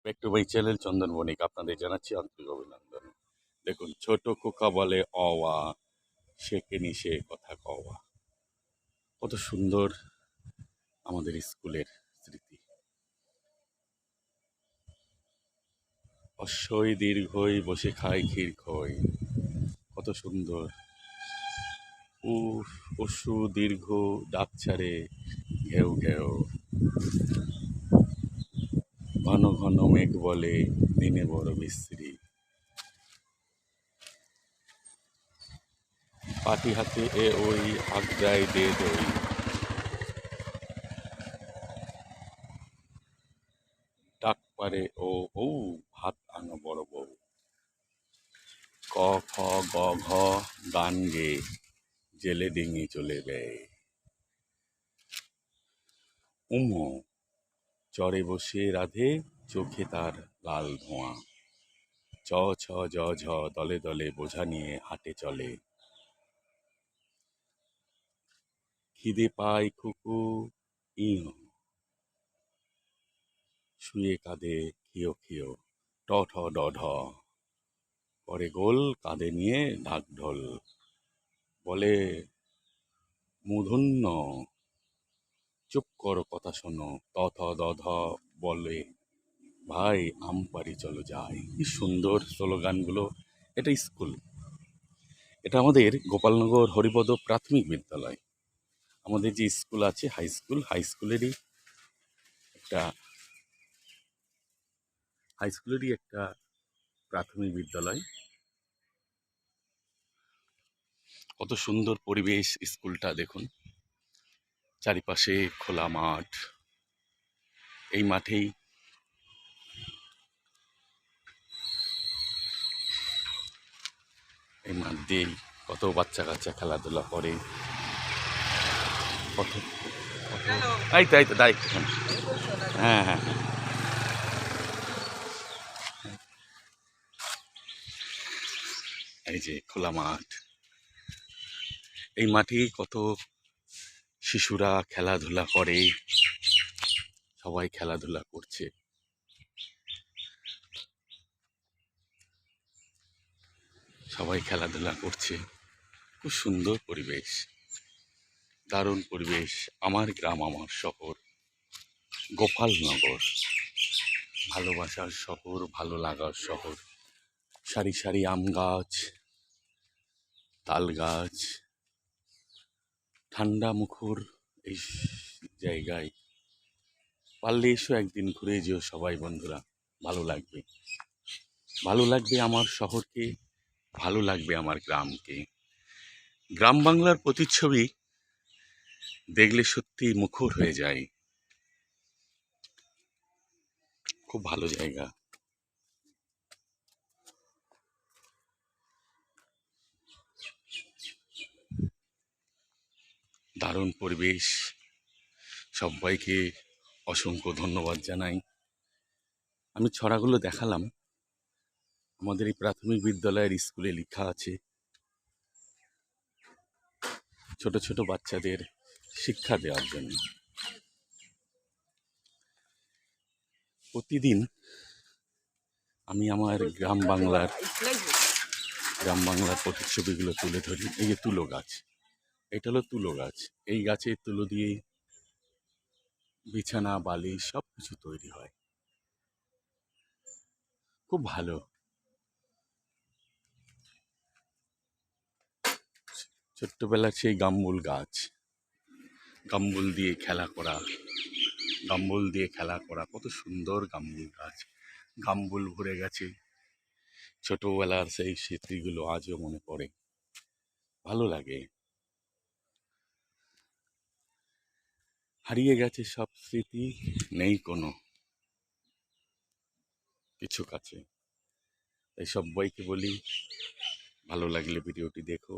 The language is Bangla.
ব্যাক টু মাই চ্যানেল চন্দন বণিক, আপনাদের জানাচ্ছি আন্তরিক অভিনন্দন। দেখুন, ছোট খোকা বলে অওয়া, শেখেনি সে কথা কওয়া। কত সুন্দর আমাদের স্কুলের স্মৃতি। অশ্বই দীর্ঘই বসে খায় ক্ষীর খই, কত সুন্দর। অসু দীর্ঘ ডাক ছাড়ে ঘেউ ঘেউ, ঘন ঘন মেঘ বলে দিনে বড় বিশ্রী। পাটি হাতে এ ওই আগ্রায় দে দই, ডাক পারে ও ও ভাত আনো বড় বউ। ক খ গ ঘ গান গে জেলে ডিঙি চলে বেয়। উম চরে বসে রাধে চোখে তার লাল ধোঁয়া। চ ছ জ ঝ দলে দলে বোঝা নিয়ে হাটে চলে। খিদে পায় খুকু ইহ, শুয়ে কাঁদে খিও খিও। ট ঠ ড ঢ করে গোল কাঁধে নিয়ে ঢাক ঢোল। বলে মূর্ধন্য চুপ করো কথা শোনো। ত থ দ ধ বলে ভাই আমপারি চলো যাই। কি সুন্দর স্লোগানগুলো। এটা স্কুল, এটা আমাদের গোপালনগর হরিপদ প্রাথমিক বিদ্যালয়। আমাদের যে স্কুল আছে হাই স্কুলেরই একটা প্রাথমিক বিদ্যালয়। কত সুন্দর পরিবেশ স্কুলটা দেখুন, চারিপাশে খোলা মাঠ। এই মাঠেই এই মাঠ দিয়েই কত বাচ্চা কাচ্চা খেলাধুলা করে। কত কত এই তো দায়িত্ব। হ্যাঁ হ্যাঁ হ্যাঁ, এই যে খোলা মাঠ, এই মাঠেই কত শিশুরা খেলাধুলা করে। সবাই খেলাধুলা করছে, খুব সুন্দর পরিবেশ, দারুণ পরিবেশ। আমার গ্রাম, আমার শহর গোপালনগর, ভালোবাসার শহর, ভালো লাগার শহর। সারি সারি আম গাছ, তাল গাছ, ঠান্ডা মুখর এই জায়গায় পারলে এসো একদিন ঘুরে যেও সবাই বন্ধুরা। ভালো লাগবে, ভালো লাগবে আমার শহরকে, ভালো লাগবে আমার গ্রামকে। গ্রাম বাংলার প্রতিচ্ছবি দেখলে সত্যি মুখর হয়ে যায়। খুব ভালো জায়গা, দারুণ পরিবেশ। সবাইকে অসংখ্য ধন্যবাদ জানাই। আমি ছড়াগুলো দেখালাম, আমাদের এই প্রাথমিক বিদ্যালয়ের স্কুলে লেখা আছে ছোট ছোট বাচ্চাদের শিক্ষা দেওয়ার জন্য। প্রতিদিন আমি আমার গ্রাম বাংলার প্রতিচ্ছবিগুলো তুলে ধরি। এই যে তুলো গাছ, এটা হলো তুলো গাছ। এই গাছের তুলো দিয়ে বিছানা বালিশ সব কিছু তৈরি হয়। খুব ভালো। ছোট্টবেলার সেই গাম্বুল গাছ, গাম্বুল দিয়ে খেলা করা, কত সুন্দর গাম্বুল গাছ। গাম্বুল ভরে গেছে, ছোটবেলার সেই স্মৃতিগুলো আজও মনে পড়ে, ভালো লাগে। হারিয়ে গেছে সব স্মৃতি, নেই কোনো কিছু কাছে। তাই সবাইকে বলি, ভালো লাগলে ভিডিওটি দেখো।